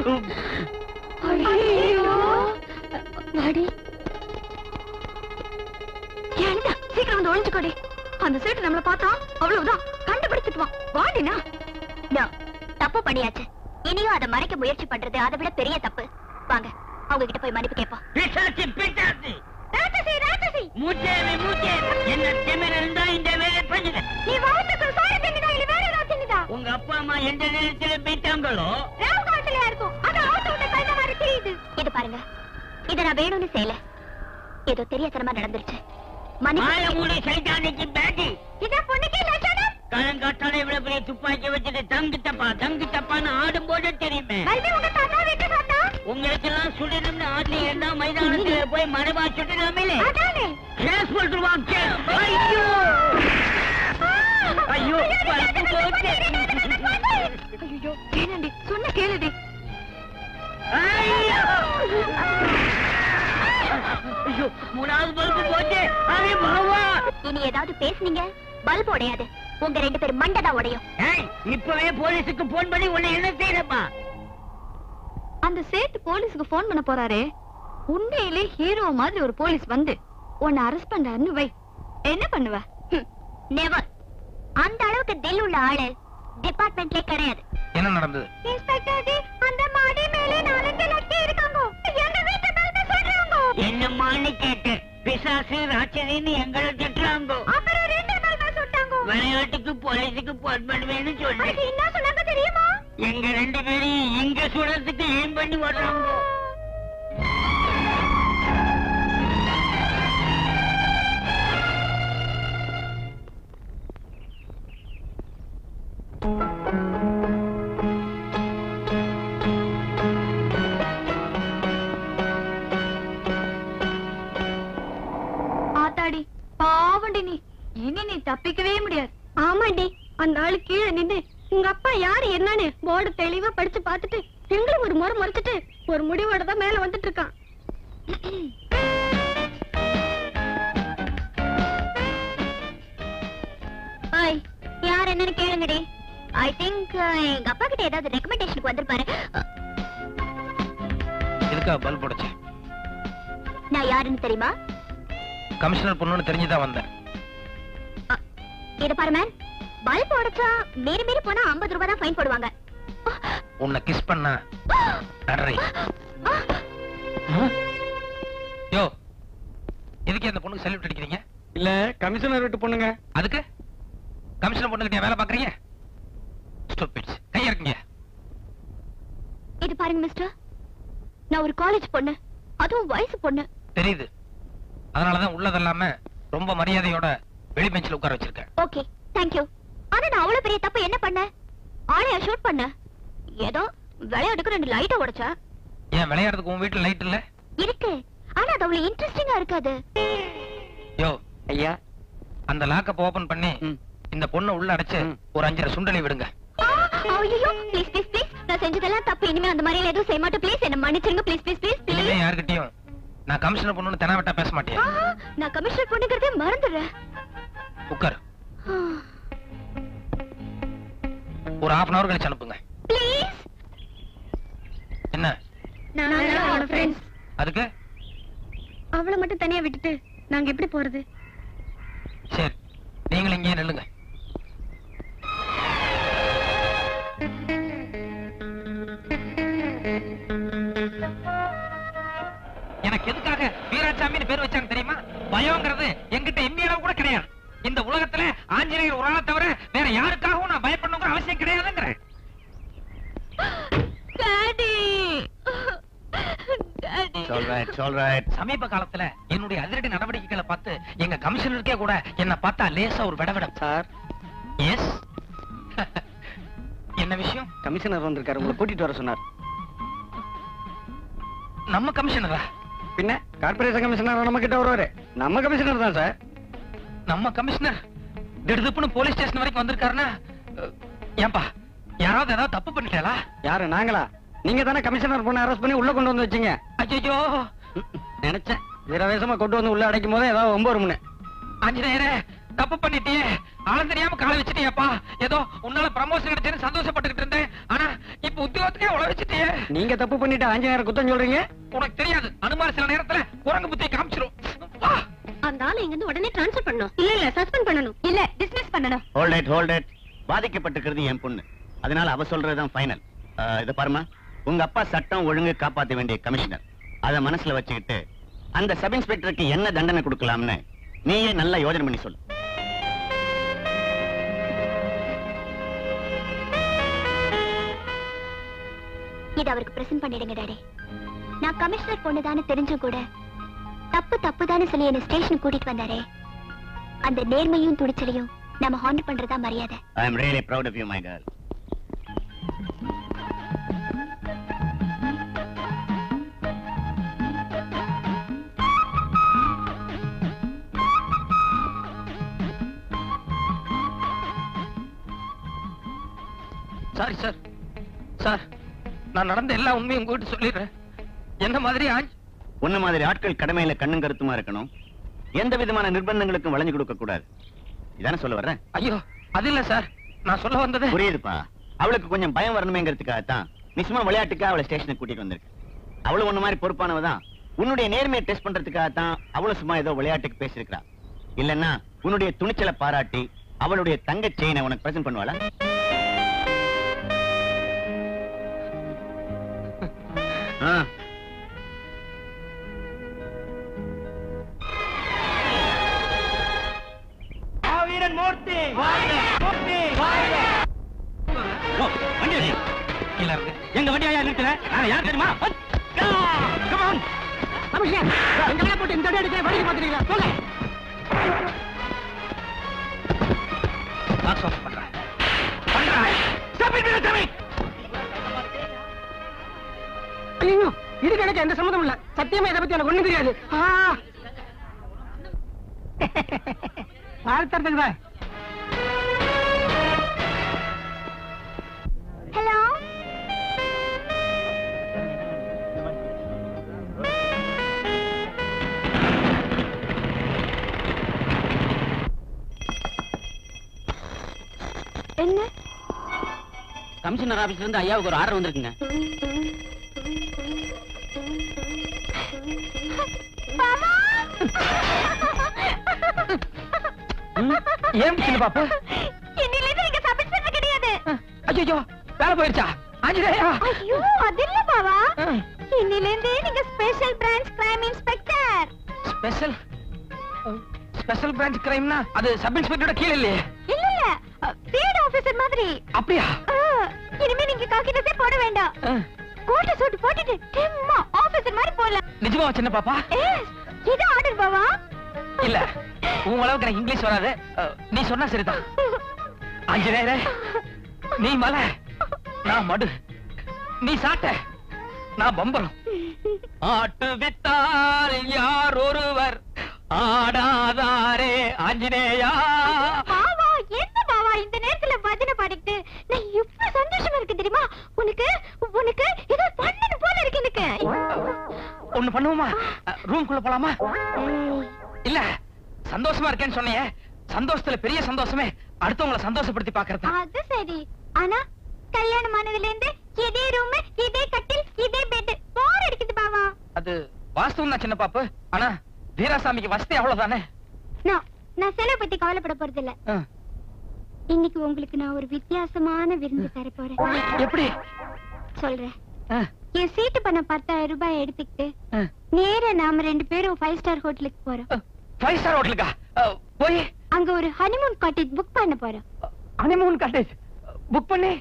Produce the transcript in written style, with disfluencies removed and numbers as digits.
வாடி ஏண்டா சீக்கிரம் வந்து ஒளிஞ்சுக்கோடி. அந்த சேட்டு நம்மள பார்த்தா அவ்வளவுதான் கண்டுபிடிச்சிட்டுவான். வாடினா தப்பு பண்ணியாச்சு. இனியும் அதை மறைக்க முயற்சி பண்றது அதை விட பெரிய தப்பு. வாங்க அவங்க கிட்ட போய் மன்னிப்பு கேட்போம். பிசாசு பிசாசு ராட்சசி ராட்சசி மூச்சேவி மூச்சேவி என்ன திமிர் இருந்தா இந்த வேலை பண்ணுங்க. நீ வாழ்த்துக்கு சோறு தின்னுதா இல்ல வேற ஏதாவது தின்னுதா? உங்க அப்பா அம்மா எந்த நேரத்துல போயிட்டாங்களோ ராவ் காட்டுலயா இருக்கும். அது ஆட்டோ விட்டு கழுத மாதிரி தெரியுது. இது பாருங்க, இத நான் வேணும்னு செய்யல. ஏதோ தெரியாதனமா நடந்துருச்சு. மாய மூடி சைத்தானிக்கு பேட்டி. இத பொண்ணுக்கு லட்சணம். காலங்காத்தால இவ்வளவு பெரிய துப்பாக்கி வச்சுட்டு தங்கு தப்பான்னு ஆடும் போது தெரியுமே. உங்க தாத்தா வீட்டு தாத்தா உங்களுக்கு எல்லாம் சுடணும்னு ஆட்ல இருந்தா மைதானத்துல போய் மரபா சுடலாமே. கேஸ் போட்டுருவாங்க. ஐயோ ஐயோ ஐயோ கேளுடி, சொன்ன கேளுடி. ஐயோ மூணாவது பல்பு போச்சு. அரே பாவா, இனி ஏதாவது பேசுனீங்க பல்ப் உடையாது. உங்க 2 பேரும் மண்டதான் உடையும். இப்பவே போலீஸுக்கு போன் பண்ணி உன்னை என்ன செய்யறப்பா? அந்த சேட்டு போலீஸுக்கு போன் பண்ண போறாரே, உண்மையிலே ஹீரோ மாதிரி ஒரு போலீஸ் வந்து உன்னை அரெஸ்ட் பண்றாருன்னு வை, என்ன பண்ணுவ? நெவர். அந்த அளவுக்கு தில் உள்ள ஆளு டிபார்ட்மெண்ட்லே கிடையாது. என்ன நடந்தது? இன்ஸ்பெக்டர் ஜி, அந்த மாடி மேலே 4 லட்சம் இருக்காங்க. எங்க வீட்டு மேல சொல்றாங்க. என்னமான்னு கேட்டு பிசாசு ராட்சசின்னு எங்களை திட்டுறாங்க. அப்புறம் 2 மேல சொல்றாங்க. விளையாட்டுக்கு போலீஸுக்கு போன் பண்ணுவேன்னு சொல்லு. என்ன சொன்னாங்க தெரியுமா? எங்க 2 பேரையும் இங்க சுடறதுக்கு ஏன் பண்ணி வர்றாங்க. ஆத்தாடி பாவண்டி நீ, இனி நீ தப்பிக்கவே முடியாது. ஆமாண்டி, அந்த ஆளு கீழே நின்னு உங்க அப்பா யாரு என்னன்னு போர்டு தெளிவா படிச்சு பார்த்துட்டு எங்களும் ஒரு முறை முறைச்சிட்டு ஒரு முடிவோட தான் மேல வந்துட்டு இருக்கான். யார் என்னன்னு கேளுங்கடி. ஐ திங்க் எங்க அப்பா கிட்ட ஏதாவது ரெக்கமெண்டேஷனுக்கு வந்திருப்பாரு. எதுக்கா பல்ப் உடைச்ச? நான் யாருன்னு தெரியுமா? கமிஷனர் பொண்ணுன்னு தெரிஞ்சுதான் வந்தேன். இது பாரு மேன், பல்ப் உடைச்சா மீறி மீறி போனா 50 ரூபாய் தான் ஃபைன் போடுவாங்க. உன்னை கிஸ் பண்ணா அடரை. யோ, எதுக்கு அந்த பொண்ணுக்கு சல்யூட் அடிக்கிறீங்க? இல்ல கமிஷனர் வீட்டு பொண்ணுங்க. அதுக்கு கமிஷனர் பொண்ணுகிட்ட வேலை பாக்குறீங்க? ஸ்டூபிட்ஸ், கையா இருக்கீங்க. இது பாருங்க மிஸ்டர், நான் ஒரு காலேஜ் பொண்ணு, அதுவும் வயசு பொண்ணு. தெரியுது. அதனாலதான் உள்ளதெல்லாம ரொம்ப மரியாதையோட வெளி பெஞ்சில உட்கார வச்சிருக்கேன். Okay, thank you. ஆனா நான் அவ்வளவு பெரிய தப்பு என்ன பண்ண? ஆளைய ஷூட் பண்ண. ஏதோ விளையாட்டுக்கு 2 லைட்ட உடைச்சா. ஏன் விளையாடுறதுக்கு உன் வீட்டுல லைட் இல்ல? இருக்கு, ஆனா அது அவ்வளவு இன்ட்ரெஸ்டிங்கா இருக்காது. யோ ஐயா, அந்த லாக்கப் ஓபன் பண்ணி இந்த பொண்ணை உள்ள அடைச்சு ஒரு 5 சுண்டலை விடுங்க. ஐயோ ப்ளீஸ் ப்ளீஸ் ப்ளீஸ், நான் செஞ்சதெல்லாம் தப்பு. இனிமே அந்த மாதிரி எதுவும் செய்ய மாட்டேன். ப்ளீஸ் என்ன மன்னிச்சிருங்க. Please please please please. இனிமே யார்கிட்டயும் நான் கமிஷனர் பொண்ணுன்னு தெனாவட்டா பேச மாட்டேன். நான் கமிஷனர் பொண்ணுங்கிறதே மறந்துடுறேன். உட்காரு. ஒரு 1/2 hour கழிச்சு அனுப்புங்க. ப்ளீஸ். என்ன? நான் அவளோட ஃப்ரெண்ட்ஸ். அதுக்கு அவளை மட்டும் தனியா விட்டுட்டு நாங்க எப்படி போறது? சரி, நீங்களும் இங்கே நில்லுங்க. எனக்கு எதுக்காக வீராசாமின்னு பேர் வச்சாங்க தெரியுமா? பயம்ங்கிறது என்கிட்ட எம்மியளவு கூட கிடையாது. இந்த உலகத்துல ஆஞ்சநேயர் ஒரு ஆளை தவிர வேற யாருக்காகவும் நான் பயப்படணுங்கிற அவசியம் கிடையாதுங்கிறேன். சமீப காலத்துல என்னுடைய அதிரடி நடவடிக்கைகளை பார்த்து எங்க கமிஷனருக்கே கூட என்ன பார்த்தா லேசா ஒரு விடவிடம். சார். எஸ். என்ன விஷயம்? கமிஷனர் வந்திருக்காரு, உங்களை கூட்டிட்டு வர சொன்னார். நம்ம கமிஷனரா? பின்ன கார்பரேஷன் கமிஷனர் நம்ம கிட்ட வருவாரு. நம்ம கமிஷனர் தான் சார். நம்ம கமிஷனர் திடுதுப்புன்னு போலீஸ் ஸ்டேஷன் வரைக்கும் வந்திருக்காருன்னா, ஏன்பா யாராவது ஏதாவது தப்பு பண்ணிட்டாளா? யாரு? நாங்களா? நீங்க தானே கமிஷனர் பொண்ணை அரெஸ்ட் பண்ணி உள்ள கொண்டு வந்து வச்சீங்க. ஐயோ, நினைச்சேன் வீரவேசமா கொண்டு வந்து உள்ள அடைக்கும் போதே ஏதாவது 9 மணி. ஆஞ்சநேயரே, தப்பு பண்ணிட்டியே. ஆளம் தெரியாம காலை வச்சுட்டியப்பா. ஏதோ உன்னால ப்ரமோஷன் கிடைச்சேன்னு சந்தோஷப்பட்டுக்கிட்டு இருந்தேன். ஆனா இப்ப உத்தியோகத்துக்கே உழவச்சிட்டியே. நீங்க தப்பு பண்ணிட்டு ஆஞ்சநேயர் குத்தம் சொல்றீங்க. உனக்கு தெரியாது, அனுமார் சில நேரத்துல குரங்கு புத்தியை காமிச்சிரும். வா. அந்த ஆளை இங்க இருந்து உடனே ட்ரான்ஸ்ஃபர் பண்ணணும். இல்ல சஸ்பெண்ட் பண்ணணும். இல்ல டிஸ்மிஸ் பண்ணணும். Hold it. பாதிக்கப்பட்டிருக்கிறது என் பொண்ணு, அதனால அவ சொல்றதுதான் ஃபைனல். இத பாருமா, உங்க அப்பா சட்டம் ஒழுங்கு காப்பாத்த வேண்டிய கமிஷனர். அத மனசுல வச்சுக்கிட்டு அந்த சப் இன்ஸ்பெக்டருக்கு என்ன தண்டனை கொடுக்கலாம்னு நீயே நல்லா யோசனை பண்ணி சொல்லு. இது அவருக்கு பிரசன்ட் பண்ணிடுங்க டாடி. நான் கமிஷனர் பொண்ணுதான்னு தெரிஞ்சும் கூட தப்புதான்னு சொல்லி என்ன ஸ்டேஷன் கூட்டிட்டு வந்தாரே, அந்த நேர்மையும் துடிச்சலையும் நம்ம ஹாண்ட் பண்றதா மரியாதை. I am really proud of you, my girl. Sorry sir. Sir, நான் நடந்த எல்லா உண்மையும் உங்ககிட்ட சொல்லிடுறேன். என்ன மாதிரி உன்ன மாதிரி ஆட்கள் கடமையில கண்ணும் கருத்துமா இருக்கணும். எந்த விதமான நிர்பந்தங்களுக்கும் வளைஞ்சு கொடுக்க கூடாது. இதானே சொல்ல வர்றேன். ஐயோ, அது இல்ல சார், நான் சொல்ல வந்தது. புரியுதுப்பா, அவளுக்கு கொஞ்சம் பயம் வரணுமேங்கிறதுக்காகத்தான் நீ சும்மா விளையாட்டுக்கா அவளை ஸ்டேஷனுக்கு கூட்டிட்டு வந்திருக்க. அவளும் உன்ன மாதிரி பொறுப்பானவதான். உன்னுடைய நேர்மையை டெஸ்ட் பண்றதுக்காகத்தான் அவளும் சும்மா ஏதோ விளையாட்டுக்கு பேசிருக்கா. இல்லன்னா உன்னுடைய துணிச்சலை பாராட்டி அவளுடைய தங்க செயினை உனக்கு பிரசன்ட் பண்ணுவாளா? வீரன் மூர்த்தி எங்க வண்டி ஐயா நிறுத்தல. யார் தெரியுமா? எங்க போட்டு இந்த அடி அடிக்க வண்டி பாத்துறீங்களா? சொல்ல ஐயோ, இதுக்கு எனக்கு எந்த சம்மதம் இல்ல. சத்தியமா இதை பத்தி எனக்கு ஒண்ணும் தெரியாது. வாழ்த்துறதுக்கு தான். ஹலோ, என்ன? கமிஷனர் ஆபீஸ்ல இருந்து ஐயாவுக்கு ஒரு ஆர்டர் வந்திருக்குங்க. ஏன் சின்ன பாப்பு? இன்னிலிருந்து நீங்க சப் இன்ஸ்பெக்டர் கிடையாது. ஐயோ, வேலை போயிருச்சா? ஆஞ்சநேயா. ஐயோ, அது இல்ல பாவா. இன்னிலிருந்து நீங்க special branch crime inspector. Special branch கிரைம்னா அது சப் இன்ஸ்பெக்டரோட கீழ இல்லையே? இல்ல ஃபீல்ட் ஆபீசர் மாதிரி. அப்படியா? இனிமே நீங்க காக்கி ட்ரெஸ் போட வேண்டாம். கோட் சூட் போட்டுட்டு சும்மா ஆபீசர் மாதிரி போலாம். நிஜமா சின்ன பாப்பா? இது ஆர்டர் பாவா. இல்ல, உன் அளவுக்கு எனக்கு இங்கிலீஷ் வராது. நீ சொன்னா சரிதான். ஆஞ்சநேயரே, நீ மலை, நான் மடு, நீ சாட்ட, நான் பம்பரம். ஆட்டு வித்தால் யார் ஒருவர் ஆடாதாரே ஆஞ்சநேயா. பாவா, என்ன பாவா இந்த நேரத்துல பஜனை பாடிட்டு நான் எவ்வளவு சந்தோஷமா இருக்கு தெரியுமா? உனக்கு உனக்கு ஏதோ பண்ணணும் போல இருக்கு எனக்கு. ஒண்ணு பண்ணுவோமா? ரூம்குள்ள போலாமா? இல்ல, சந்தோஷமா இருக்கேன்னு சொன்னியே, சந்தோஷத்துல பெரிய சந்தோஷமே அடுத்தவங்களை சந்தோஷப்படுத்தி பாக்குறது. அது சரி, ஆனா கல்யாணம் ஆனதுல இருந்து இதே ரூம், இதே கட்டில், இதே பெட், போர் அடிக்குது பாவா. அது வாஸ்தவம் தான் சின்ன பாப்பு. ஆனா வீராசாமிக்கு வசதி அவ்வளவுதானே. நான் செலவு பத்தி கவலைப்பட போறது இல்ல. இன்னைக்கு உங்களுக்கு நான் ஒரு வித்தியாசமான விருந்து தர போறேன். எப்படி சொல்றேன். என் சீட்டு பண்ண 10,000 ரூபாய் எடுத்துக்கிட்டு நேரா நாம 2 பேரும் 5 ஸ்டார் ஹோட்டலுக்கு போறோம். 5 ஸ்டார் ஹோட்டலுக்கா போய் அங்க ஒரு ஹனிமூன் காட்டேஜ் புக் பண்ண போறோம். ஹனிமூன் காட்டேஜ் புக் பண்ணி